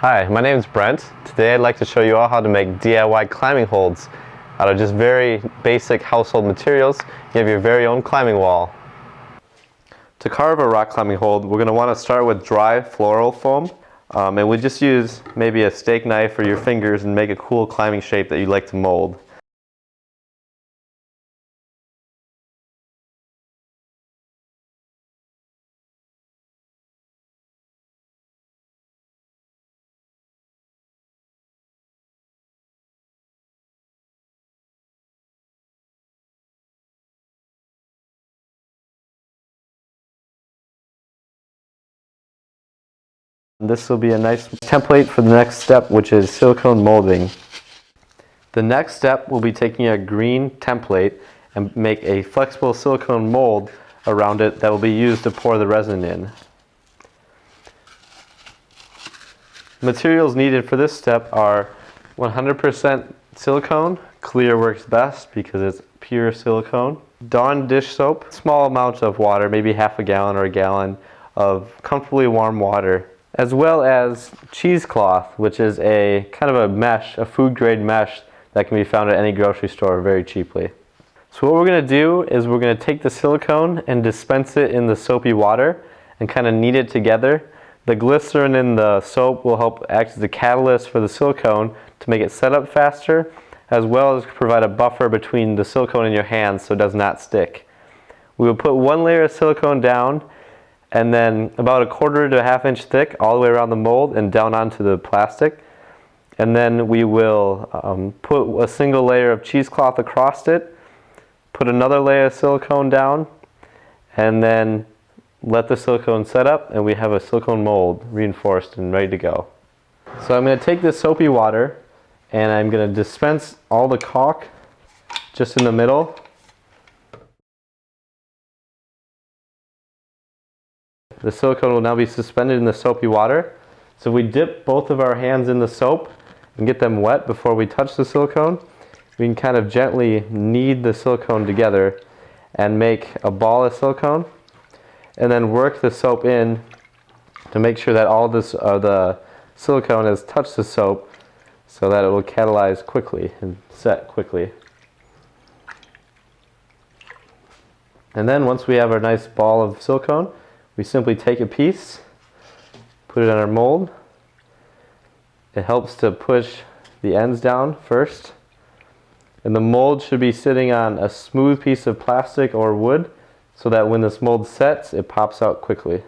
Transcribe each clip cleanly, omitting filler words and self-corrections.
Hi, my name is Brent. Today I'd like to show you all how to make DIY climbing holds out of just very basic household materials. You have your very own climbing wall. To carve a rock climbing hold, we're going to want to start with dry floral foam. And we just use maybe a steak knife or your fingers and make a cool climbing shape that you'd like to mold. This will be a nice template for the next step, which is silicone molding. The next step will be taking a green template and make a flexible silicone mold around it that will be used to pour the resin in. Materials needed for this step are 100% silicone. Clear works best because it's pure silicone. Dawn dish soap, small amounts of water, maybe half a gallon or a gallon of comfortably warm water, as well as cheesecloth, which is a kind of a mesh, a food grade mesh that can be found at any grocery store very cheaply. So what we're going to do is we're going to take the silicone and dispense it in the soapy water and kind of knead it together. The glycerin in the soap will help act as a catalyst for the silicone to make it set up faster, as well as provide a buffer between the silicone and your hands so it does not stick. We will put one layer of silicone down and then about 1/4 to 1/2 inch thick all the way around the mold and down onto the plastic. And then we will put a single layer of cheesecloth across it, put another layer of silicone down, and then let the silicone set up, and we have a silicone mold reinforced and ready to go. So I'm going to take this soapy water and I'm going to dispense all the caulk just in the middle. The silicone will now be suspended in the soapy water. So we dip both of our hands in the soap and get them wet before we touch the silicone. We can kind of gently knead the silicone together and make a ball of silicone, and then work the soap in to make sure that all this the silicone has touched the soap so that it will catalyze quickly and set quickly. And then once we have our nice ball of silicone, we simply take a piece, put it on our mold. It helps to push the ends down first. And the mold should be sitting on a smooth piece of plastic or wood so that when this mold sets, it pops out quickly.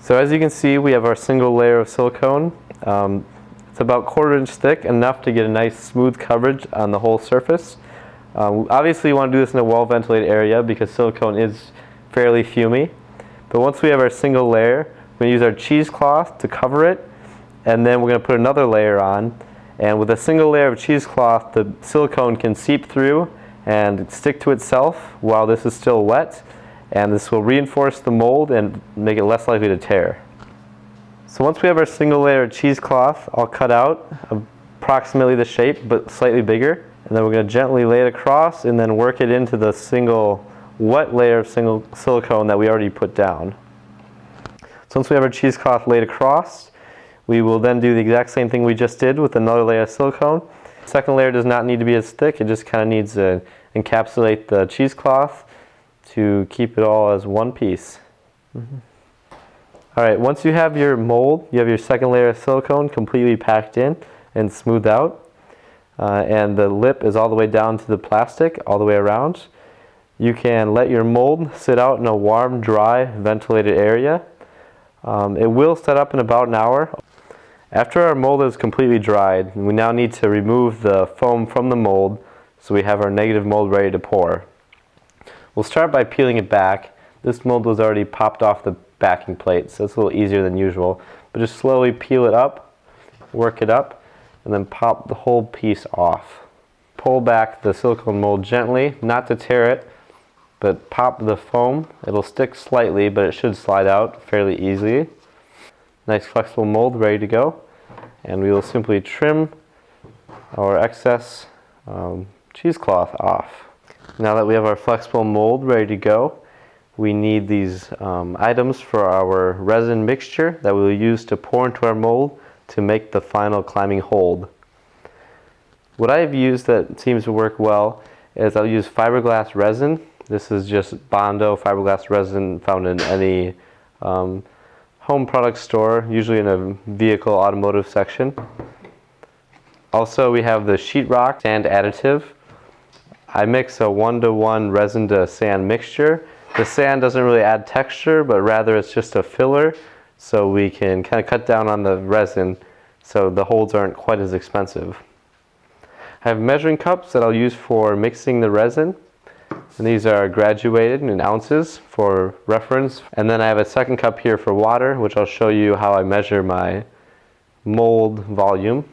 So as you can see, we have our single layer of silicone. It's about 1/4 inch thick, enough to get a nice smooth coverage on the whole surface. Obviously you want to do this in a well ventilated area because silicone is fairly fumy. But once we have our single layer, we're going to use our cheesecloth to cover it, and then we're going to put another layer on. And with a single layer of cheesecloth, the silicone can seep through and stick to itself while this is still wet. And this will reinforce the mold and make it less likely to tear. So once we have our single layer of cheesecloth all cut out, approximately the shape but slightly bigger, and then we're going to gently lay it across and then work it into the single wet layer of single silicone that we already put down. So once we have our cheesecloth laid across, we will then do the exact same thing we just did with another layer of silicone. The second layer does not need to be as thick, it just kind of needs to encapsulate the cheesecloth to keep it all as one piece. Alright, once you have your mold, you have your second layer of silicone completely packed in and smoothed out, and the lip is all the way down to the plastic, all the way around. You can let your mold sit out in a warm, dry, ventilated area. It will set up in about an hour. After our mold is completely dried, we now need to remove the foam from the mold so we have our negative mold ready to pour. We'll start by peeling it back. This mold was already popped off the backing plate, so it's a little easier than usual. But just slowly peel it up, work it up, and then pop the whole piece off. Pull back the silicone mold gently, not to tear it, but pop the foam. It'll stick slightly, but it should slide out fairly easily. Nice flexible mold ready to go. And we will simply trim our excess cheesecloth off. Now that we have our flexible mold ready to go, we need these items for our resin mixture that we will use to pour into our mold to make the final climbing hold. What I've used that seems to work well is I'll use fiberglass resin. This is just Bondo fiberglass resin found in any home product store, usually in a vehicle automotive section. Also, we have the Sheetrock sand additive. I mix a 1-to-1 resin to sand mixture. The sand doesn't really add texture, but rather it's just a filler, so we can kind of cut down on the resin so the holds aren't quite as expensive. I have measuring cups that I'll use for mixing the resin, and these are graduated in ounces for reference. And then I have a second cup here for water, which I'll show you how I measure my mold volume.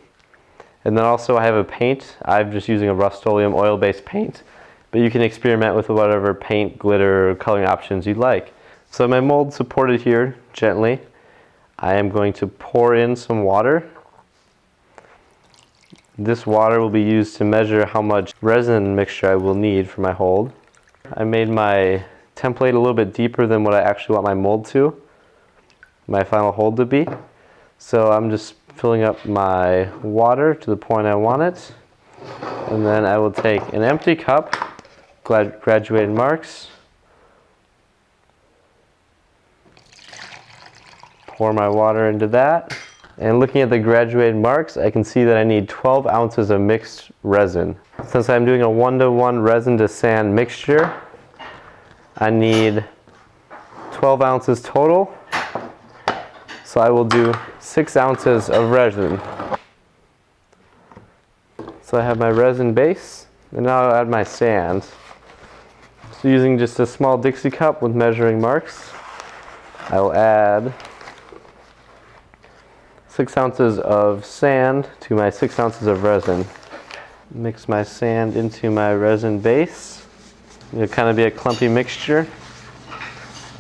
And then also I have a paint. I'm just using a Rust-Oleum oil-based paint, but you can experiment with whatever paint, glitter, or coloring options you'd like. So my mold supported here gently. I am going to pour in some water. This water will be used to measure how much resin mixture I will need for my hold. I made my template a little bit deeper than what I actually want my mold to, my final hold to be. So I'm just filling up my water to the point I want it. And then I will take an empty cup, graduated marks, pour my water into that. And looking at the graduated marks, I can see that I need 12 ounces of mixed resin. Since I'm doing a 1-to-1 resin to sand mixture, I need 12 ounces total. So I will do 6 ounces of resin. So I have my resin base, and now I'll add my sand. So using just a small Dixie cup with measuring marks, I will add 6 ounces of sand to my 6 ounces of resin. Mix my sand into my resin base. It'll kind of be a clumpy mixture,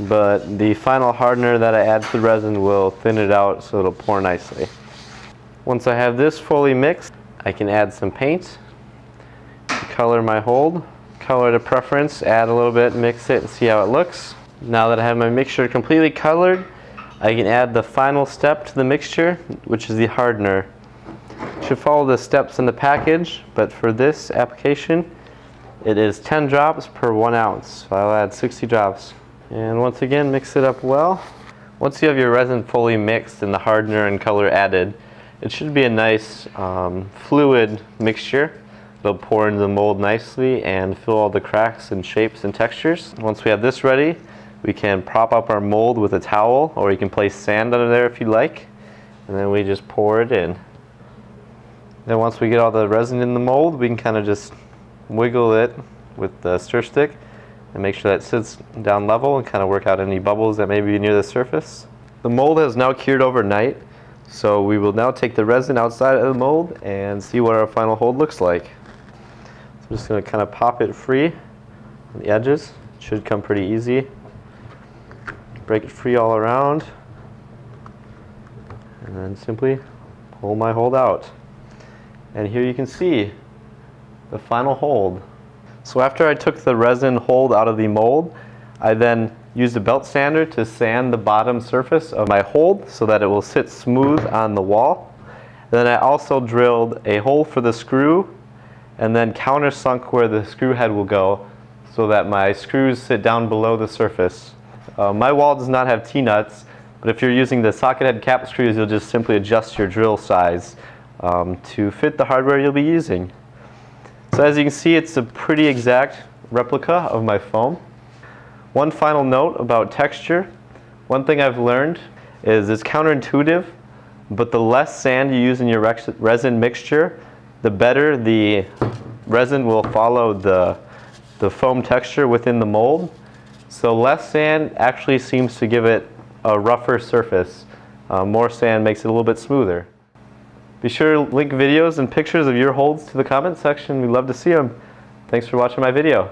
but the final hardener that I add to the resin will thin it out so it'll pour nicely. Once I have this fully mixed, I can add some paint to color my hold. Color to preference, add a little bit, mix it, and see how it looks. Now that I have my mixture completely colored, I can add the final step to the mixture, which is the hardener. It should follow the steps in the package, but for this application, it is 10 drops per 1 ounce. So I'll add 60 drops. And once again, mix it up well. Once you have your resin fully mixed and the hardener and color added, it should be a nice fluid mixture. It'll pour into the mold nicely and fill all the cracks and shapes and textures. Once we have this ready, we can prop up our mold with a towel, or you can place sand under there if you like, and then we just pour it in. Then once we get all the resin in the mold, we can kind of just wiggle it with the stir stick and make sure that it sits down level and kind of work out any bubbles that may be near the surface. The mold has now cured overnight, so we will now take the resin outside of the mold and see what our final hold looks like. So I'm just going to kind of pop it free on the edges. It should come pretty easy. Break it free all around, and then simply pull my hold out. And here you can see the final hold. So after I took the resin hold out of the mold, I then used a belt sander to sand the bottom surface of my hold so that it will sit smooth on the wall. Then I also drilled a hole for the screw and then countersunk where the screw head will go so that my screws sit down below the surface. My wall does not have T-nuts, but if you're using the socket head cap screws, you'll just simply adjust your drill size to fit the hardware you'll be using. So as you can see, it's a pretty exact replica of my foam. One final note about texture. One thing I've learned is it's counterintuitive, but the less sand you use in your resin mixture, the better the resin will follow the foam texture within the mold. So less sand actually seems to give it a rougher surface. More sand makes it a little bit smoother. Be sure to link videos and pictures of your holds to the comment section. We'd love to see them. Thanks for watching my video.